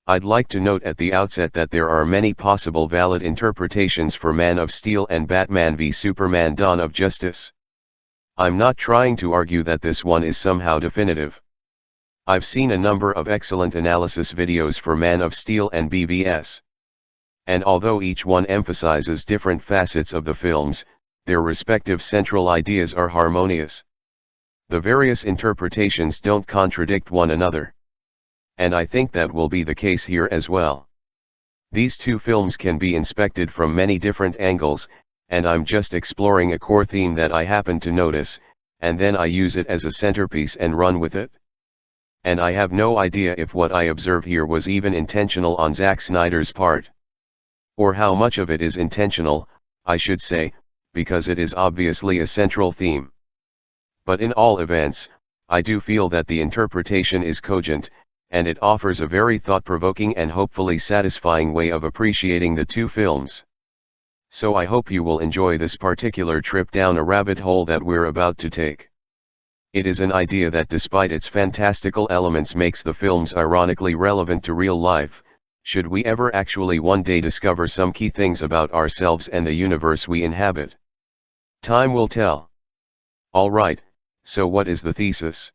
I'd like to note at the outset that there are many possible valid interpretations for Man of Steel and Batman v Superman: Dawn of Justice. I'm not trying to argue that this one is somehow definitive. I've seen a number of excellent analysis videos for Man of Steel and BvS. And although each one emphasizes different facets of the films, their respective central ideas are harmonious. The various interpretations don't contradict one another. And I think that will be the case here as well. These two films can be inspected from many different angles, and I'm just exploring a core theme that I happen to notice, and then I use it as a centerpiece and run with it. And I have no idea if what I observe here was even intentional on Zack Snyder's part. Or how much of it is intentional, I should say, because it is obviously a central theme. But in all events, I do feel that the interpretation is cogent, and it offers a very thought-provoking and hopefully satisfying way of appreciating the two films. So I hope you will enjoy this particular trip down a rabbit hole that we're about to take. It is an idea that despite its fantastical elements makes the films ironically relevant to real life, should we ever actually one day discover some key things about ourselves and the universe we inhabit. Time will tell. Alright, so what is the thesis?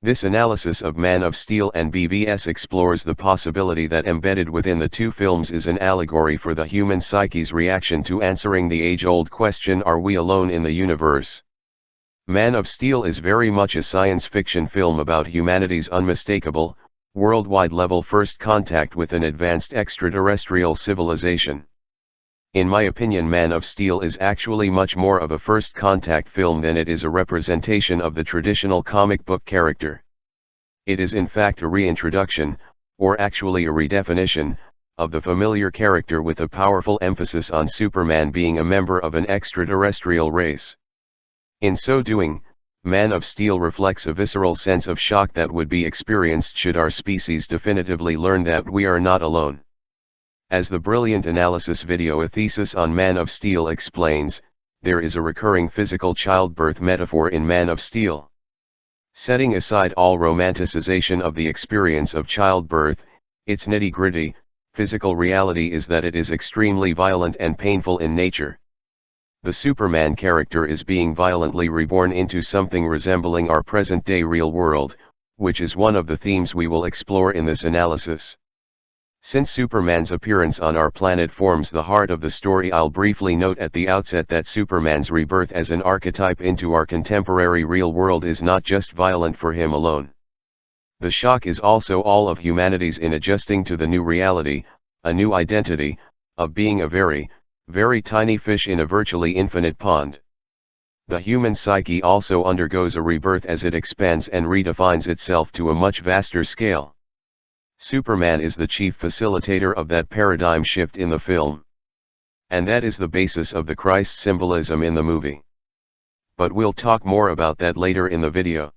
This analysis of Man of Steel and BvS explores the possibility that embedded within the two films is an allegory for the human psyche's reaction to answering the age-old question, are we alone in the universe? Man of Steel is very much a science fiction film about humanity's unmistakable, worldwide level first contact with an advanced extraterrestrial civilization. In my opinion, Man of Steel is actually much more of a first contact film than it is a representation of the traditional comic book character. It is in fact a reintroduction, or actually a redefinition, of the familiar character with a powerful emphasis on Superman being a member of an extraterrestrial race. In so doing, Man of Steel reflects a visceral sense of shock that would be experienced should our species definitively learn that we are not alone. As the brilliant analysis video A Thesis on Man of Steel explains, there is a recurring physical childbirth metaphor in Man of Steel. Setting aside all romanticization of the experience of childbirth, its nitty-gritty, physical reality is that it is extremely violent and painful in nature. The Superman character is being violently reborn into something resembling our present-day real world, which is one of the themes we will explore in this analysis. Since Superman's appearance on our planet forms the heart of the story, I'll briefly note at the outset that Superman's rebirth as an archetype into our contemporary real world is not just violent for him alone. The shock is also all of humanity's in adjusting to the new reality, a new identity, of being a very, very tiny fish in a virtually infinite pond. The human psyche also undergoes a rebirth as it expands and redefines itself to a much vaster scale. Superman is the chief facilitator of that paradigm shift in the film. And that is the basis of the Christ symbolism in the movie. But we'll talk more about that later in the video.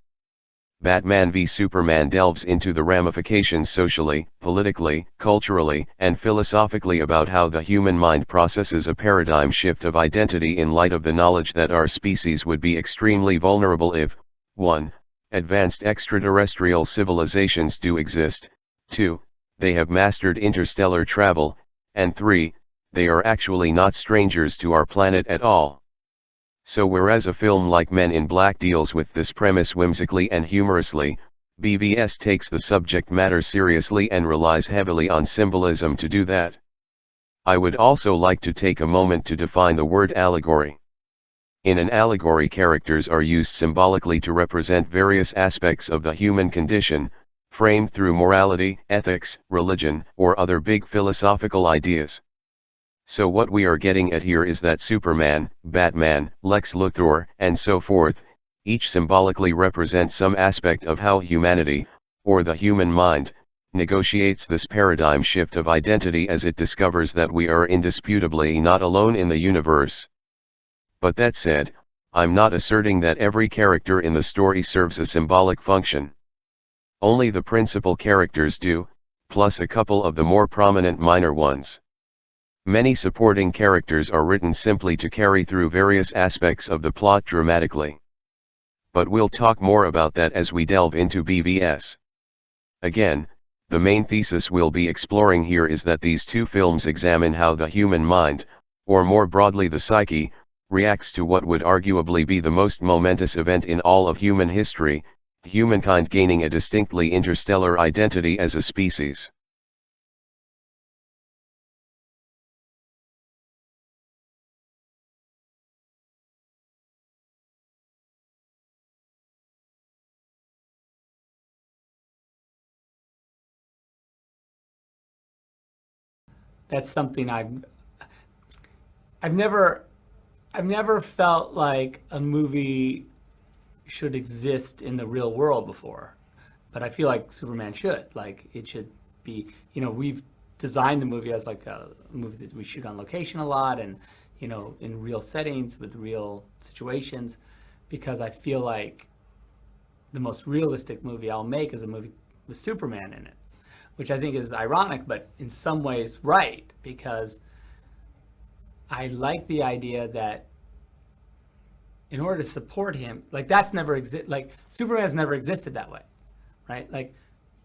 Batman v Superman delves into the ramifications socially, politically, culturally, and philosophically about how the human mind processes a paradigm shift of identity in light of the knowledge that our species would be extremely vulnerable if, 1. Advanced extraterrestrial civilizations do exist, 2. They have mastered interstellar travel, and 3. They are actually not strangers to our planet at all. So whereas a film like Men in Black deals with this premise whimsically and humorously, BvS takes the subject matter seriously and relies heavily on symbolism to do that. I would also like to take a moment to define the word allegory. In an allegory, characters are used symbolically to represent various aspects of the human condition, framed through morality, ethics, religion, or other big philosophical ideas. So what we are getting at here is that Superman, Batman, Lex Luthor, and so forth, each symbolically represent some aspect of how humanity, or the human mind, negotiates this paradigm shift of identity as it discovers that we are indisputably not alone in the universe. But that said, I'm not asserting that every character in the story serves a symbolic function. Only the principal characters do, plus a couple of the more prominent minor ones. Many supporting characters are written simply to carry through various aspects of the plot dramatically. But we'll talk more about that as we delve into BvS. Again, The main thesis we'll be exploring here is that these two films examine how the human mind, or more broadly the psyche, reacts to what would arguably be the most momentous event in all of human history, humankind gaining a distinctly interstellar identity as a species. That's something I've never I've never felt like a movie should exist in the real world before, but I feel like Superman should. Like it should be, we've designed the movie as like a movie that we shoot on location a lot and, in real settings with real situations, because I feel like the most realistic movie I'll make is a movie with Superman in it, which I think is ironic, but in some ways right, because I like the idea that in order to support him, like that's never exist, like Superman's never existed that way, right? Like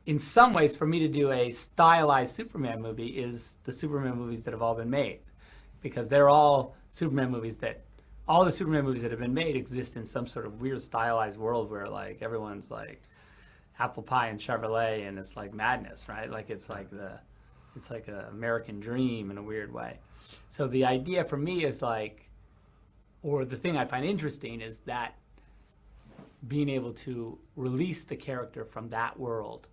in some ways, for me to do a stylized Superman movie is the Superman movies that have all been made, because they're all Superman movies that all the Superman movies that have been made exist in some sort of weird stylized world where like everyone's like apple pie and Chevrolet and it's like madness, right? Like it's like an American dream in a weird way. So the idea for me is like, or the thing I find interesting is that being able to release the character from that world,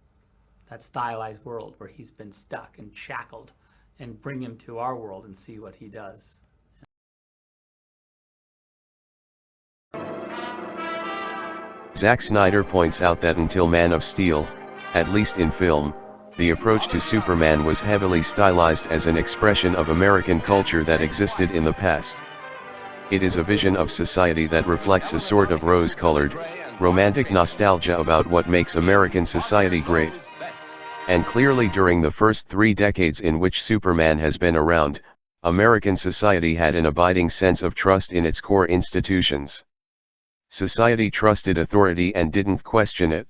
that stylized world where he's been stuck and shackled, and bring him to our world and see what he does. Zack Snyder points out that until Man of Steel, at least in film, the approach to Superman was heavily stylized as an expression of American culture that existed in the past. It is a vision of society that reflects a sort of rose-colored, romantic nostalgia about what makes American society great. And clearly during the first 3 decades in which Superman has been around, American society had an abiding sense of trust in its core institutions. Society trusted authority and didn't question it.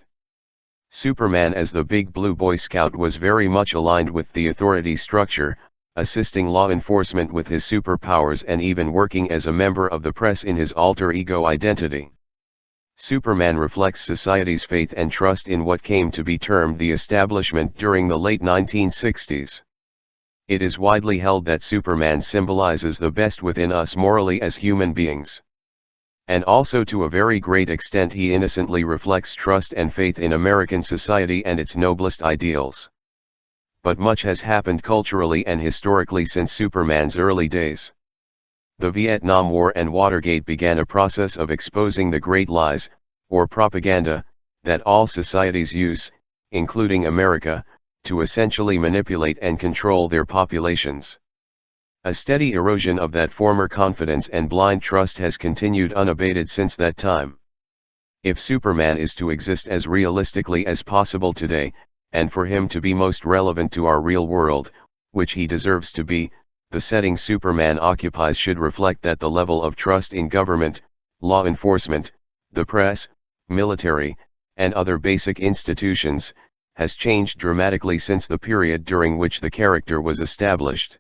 Superman as the big blue Boy Scout was very much aligned with the authority structure, assisting law enforcement with his superpowers and even working as a member of the press in his alter ego identity. Superman reflects society's faith and trust in what came to be termed the establishment during the late 1960s. It is widely held that Superman symbolizes the best within us morally as human beings. And also to a very great extent he innocently reflects trust and faith in American society and its noblest ideals. But much has happened culturally and historically since Superman's early days. The Vietnam War and Watergate began a process of exposing the great lies, or propaganda, that all societies use, including America, to essentially manipulate and control their populations. A steady erosion of that former confidence and blind trust has continued unabated since that time. If Superman is to exist as realistically as possible today, and for him to be most relevant to our real world, which he deserves to be, the setting Superman occupies should reflect that the level of trust in government, law enforcement, the press, military, and other basic institutions, has changed dramatically since the period during which the character was established.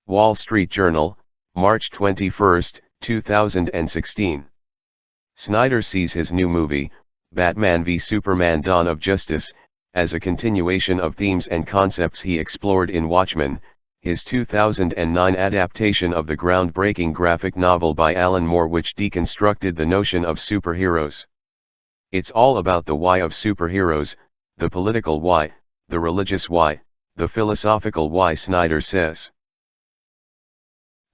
Wall Street Journal, March 21, 2016. Snyder sees his new movie, Batman v Superman: Dawn of Justice, as a continuation of themes and concepts he explored in Watchmen, his 2009 adaptation of the groundbreaking graphic novel by Alan Moore, which deconstructed the notion of superheroes. It's all about the why of superheroes, the political why, the religious why, the philosophical why, Snyder says.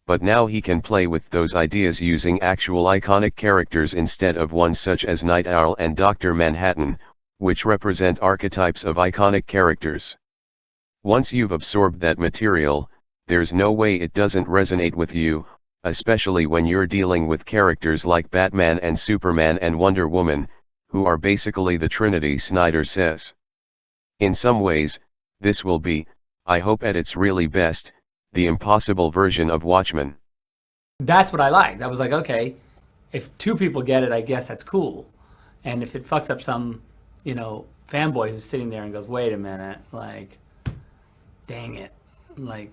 But now he can play with those ideas using actual iconic characters instead of ones such as Night Owl and Dr. Manhattan, which represent archetypes of iconic characters. Once you've absorbed that material, there's no way it doesn't resonate with you, especially when you're dealing with characters like Batman and Superman and Wonder Woman, who are basically the Trinity, Snyder says. In some ways, this will be, I hope at its really best, the impossible version of Watchmen. That's what I liked. I was like, okay, if two people get it, I guess that's cool. And if it fucks up some, fanboy who's sitting there and goes, wait a minute, like, dang it. Like,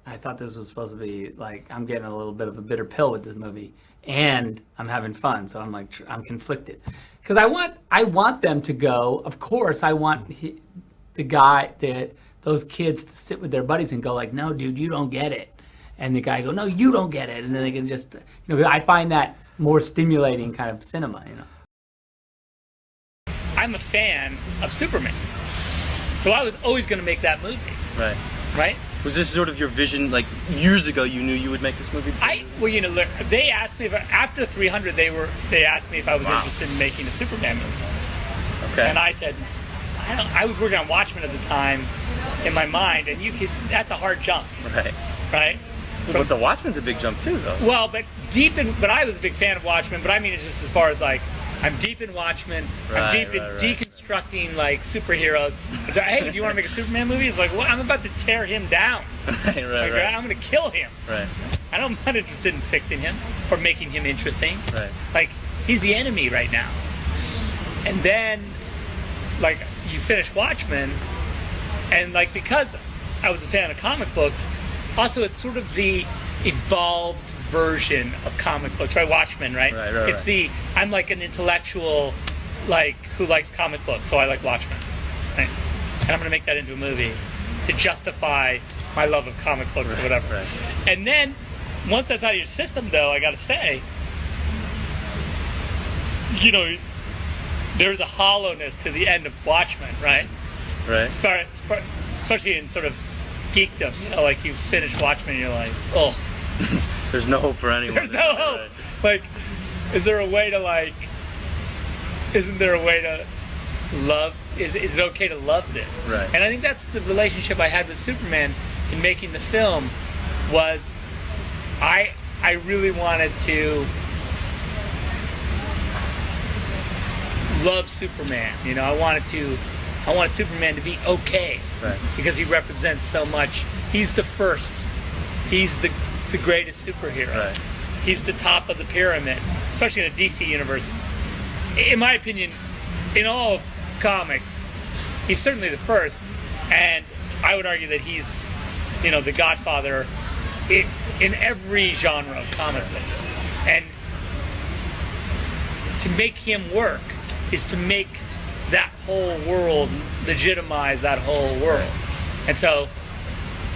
I thought this was supposed to be, like, I'm getting a little bit of a bitter pill with this movie. And I'm having fun, so I'm like, I'm conflicted. Because I want them to go, of course, I want those kids to sit with their buddies and go like, no, dude, you don't get it. And the guy go, no, you don't get it. And then they can just, I find that more stimulating kind of cinema, I'm a fan of Superman. So I was always going to make that movie. Right. Right? Was this sort of your vision, like years ago you knew you would make this movie? They asked me, after 300, they asked me if I was interested in making a Superman movie. Okay. And I said, I was working on Watchmen at the time in my mind, and that's a hard jump. Right? But the Watchmen's a big jump too, though. Well, but I was a big fan of Watchmen, but I mean, it's just as far as like, I'm deep in Watchmen, I'm deep in deconstructing like superheroes. It's like, hey, do you want to make a Superman movie? It's like, well, I'm about to tear him down. Right. I'm going to kill him. Right. I'm not interested in fixing him or making him interesting. Right. Like, he's the enemy right now. And then, like, you finish Watchmen, and like, because I was a fan of comic books, also it's sort of the evolved version of comic books, right? Watchmen, right? Right. I'm like an intellectual, like, who likes comic books, so I like Watchmen, right? And I'm gonna make that into a movie to justify my love of comic books or whatever. Right. And then, once that's out of your system, though, I gotta say, there's a hollowness to the end of Watchmen, right? Right. Especially in sort of geekdom, like you finish Watchmen and you're like, oh. There's no hope for anyone. There's no hope. Right. Like, isn't there a way to love? Is it okay to love this? Right. And I think that's the relationship I had with Superman in making the film. Was I really wanted to love Superman. I wanted Superman to be okay, right, because he represents so much. He's the first. He's the greatest superhero. Right. He's the top of the pyramid, especially in a DC universe. In my opinion, in all of comics, he's certainly the first, and I would argue that he's, the godfather in every genre of comic book. And to make him work is to make that whole world, legitimize that whole world. And so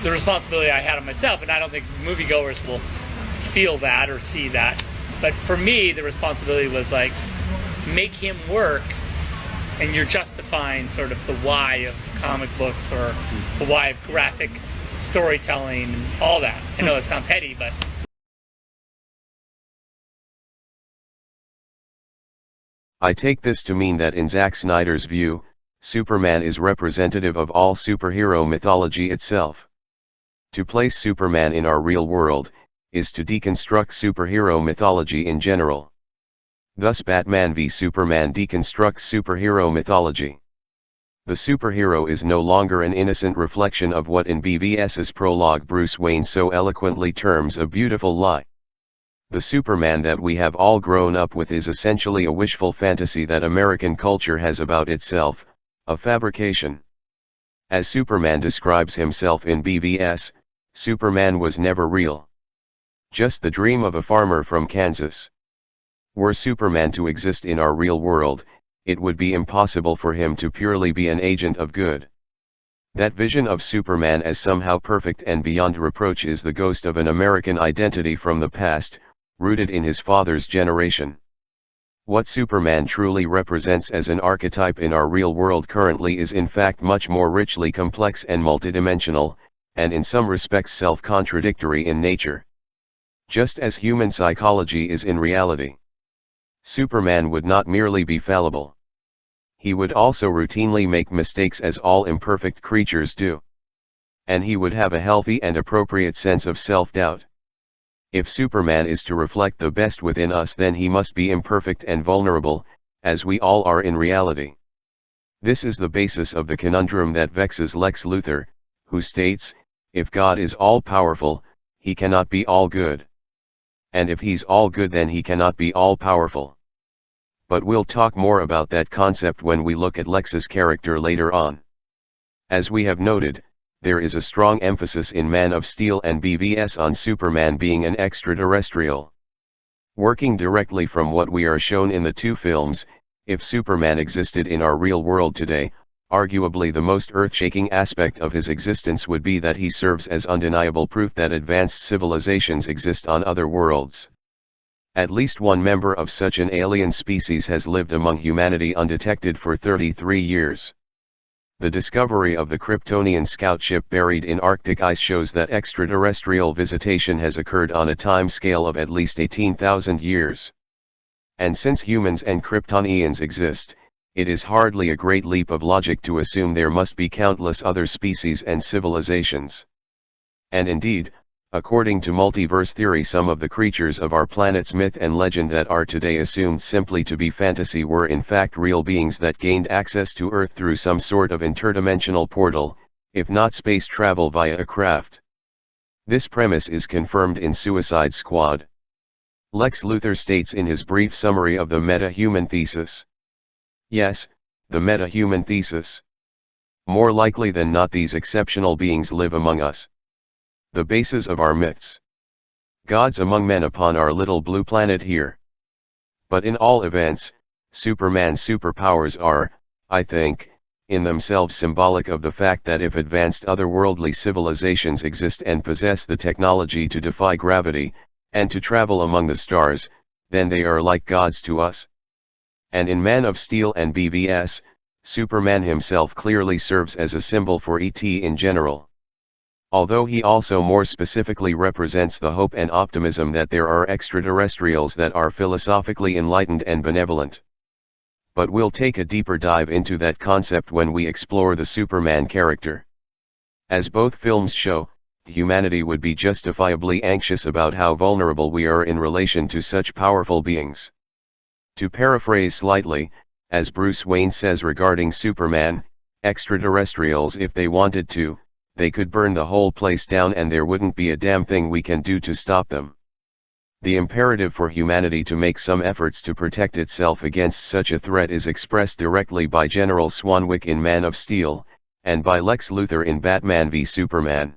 the responsibility I had on myself, and I don't think moviegoers will feel that or see that, but for me, the responsibility was like, make him work, and you're justifying sort of the why of comic books or the why of graphic storytelling and all that. I know it sounds heady, but... I take this to mean that in Zack Snyder's view, Superman is representative of all superhero mythology itself. To place Superman in our real world, is to deconstruct superhero mythology in general. Thus Batman v Superman deconstructs superhero mythology. The superhero is no longer an innocent reflection of what in BvS's prologue Bruce Wayne so eloquently terms a beautiful lie. The Superman that we have all grown up with is essentially a wishful fantasy that American culture has about itself, a fabrication. As Superman describes himself in BvS, Superman was never real. Just the dream of a farmer from Kansas. Were Superman to exist in our real world, it would be impossible for him to purely be an agent of good. That vision of Superman as somehow perfect and beyond reproach is the ghost of an American identity from the past, rooted in his father's generation. What Superman truly represents as an archetype in our real world currently is in fact much more richly complex and multidimensional, and in some respects self-contradictory in nature. Just as human psychology is in reality. Superman would not merely be fallible. he would also routinely make mistakes as all imperfect creatures do. And he would have a healthy and appropriate sense of self-doubt. If Superman is to reflect the best within us, then he must be imperfect and vulnerable, as we all are in reality. This is the basis of the conundrum that vexes Lex Luthor, who states, if God is all-powerful, he cannot be all good. And if he's all good, then he cannot be all-powerful. But we'll talk more about that concept when we look at Lex's character later on. As we have noted, there is a strong emphasis in Man of Steel and BvS on Superman being an extraterrestrial. Working directly from what we are shown in the two films, if Superman existed in our real world today, arguably the most earth-shaking aspect of his existence would be that he serves as undeniable proof that advanced civilizations exist on other worlds. At least one member of such an alien species has lived among humanity undetected for 33 years. The discovery of the Kryptonian scout ship buried in Arctic ice shows that extraterrestrial visitation has occurred on a time scale of at least 18,000 years. And since humans and Kryptonians exist, it is hardly a great leap of logic to assume there must be countless other species and civilizations. And indeed, according to multiverse theory, some of the creatures of our planet's myth and legend that are today assumed simply to be fantasy were in fact real beings that gained access to Earth through some sort of interdimensional portal, if not space travel via a craft. This premise is confirmed in Suicide Squad. Lex Luthor states in his brief summary of the meta-human thesis. Yes, the meta-human thesis. More likely than not, these exceptional beings live among us. The basis of our myths. Gods among men upon our little blue planet here. But in all events, Superman's superpowers are, I think, in themselves symbolic of the fact that if advanced otherworldly civilizations exist and possess the technology to defy gravity, and to travel among the stars, then they are like gods to us. And in Man of Steel and BvS, Superman himself clearly serves as a symbol for ET in general. Although he also more specifically represents the hope and optimism that there are extraterrestrials that are philosophically enlightened and benevolent. But we'll take a deeper dive into that concept when we explore the Superman character. As both films show, humanity would be justifiably anxious about how vulnerable we are in relation to such powerful beings. To paraphrase slightly, as Bruce Wayne says regarding Superman, extraterrestrials, if they wanted to, they could burn the whole place down and there wouldn't be a damn thing we can do to stop them. The imperative for humanity to make some efforts to protect itself against such a threat is expressed directly by General Swanwick in Man of Steel, and by Lex Luthor in Batman v Superman.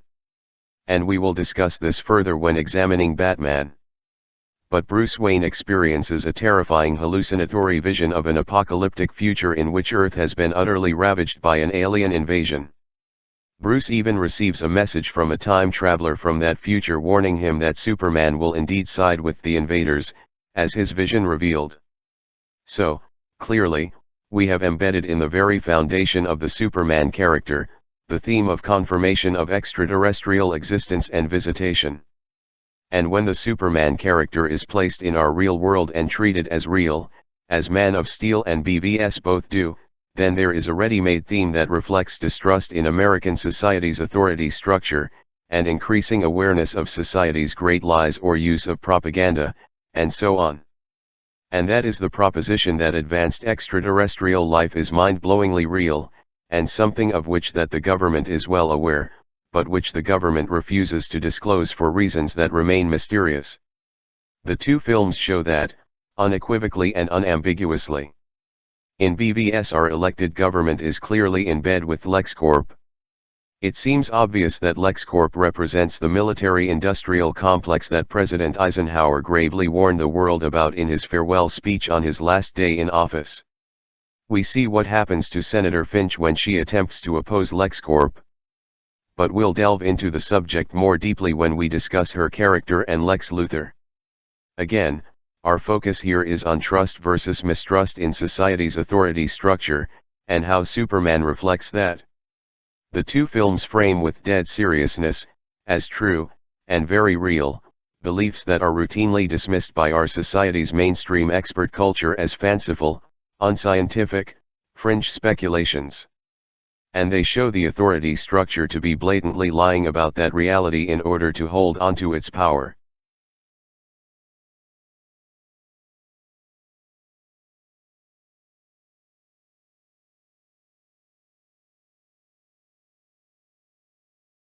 And we will discuss this further when examining Batman. But Bruce Wayne experiences a terrifying hallucinatory vision of an apocalyptic future in which Earth has been utterly ravaged by an alien invasion. Bruce even receives a message from a time traveler from that future warning him that Superman will indeed side with the invaders, as his vision revealed. So, clearly, we have embedded in the very foundation of the Superman character, the theme of confirmation of extraterrestrial existence and visitation. And when the Superman character is placed in our real world and treated as real, as Man of Steel and BvS both do, then there is a ready-made theme that reflects distrust in American society's authority structure, and increasing awareness of society's great lies or use of propaganda, and so on. And that is the proposition that advanced extraterrestrial life is mind-blowingly real, and something of which that the government is well aware, but which the government refuses to disclose for reasons that remain mysterious. The two films show that, unequivocally and unambiguously. In BvS, our elected government is clearly in bed with LexCorp. It seems obvious that LexCorp represents the military-industrial complex that President Eisenhower gravely warned the world about in his farewell speech on his last day in office. We see what happens to Senator Finch when she attempts to oppose LexCorp. But we'll delve into the subject more deeply when we discuss her character and Lex Luthor. Again, our focus here is on trust versus mistrust in society's authority structure, and how Superman reflects that. The two films frame with dead seriousness, as true, and very real, beliefs that are routinely dismissed by our society's mainstream expert culture as fanciful, unscientific, fringe speculations. And they show the authority structure to be blatantly lying about that reality in order to hold onto its power.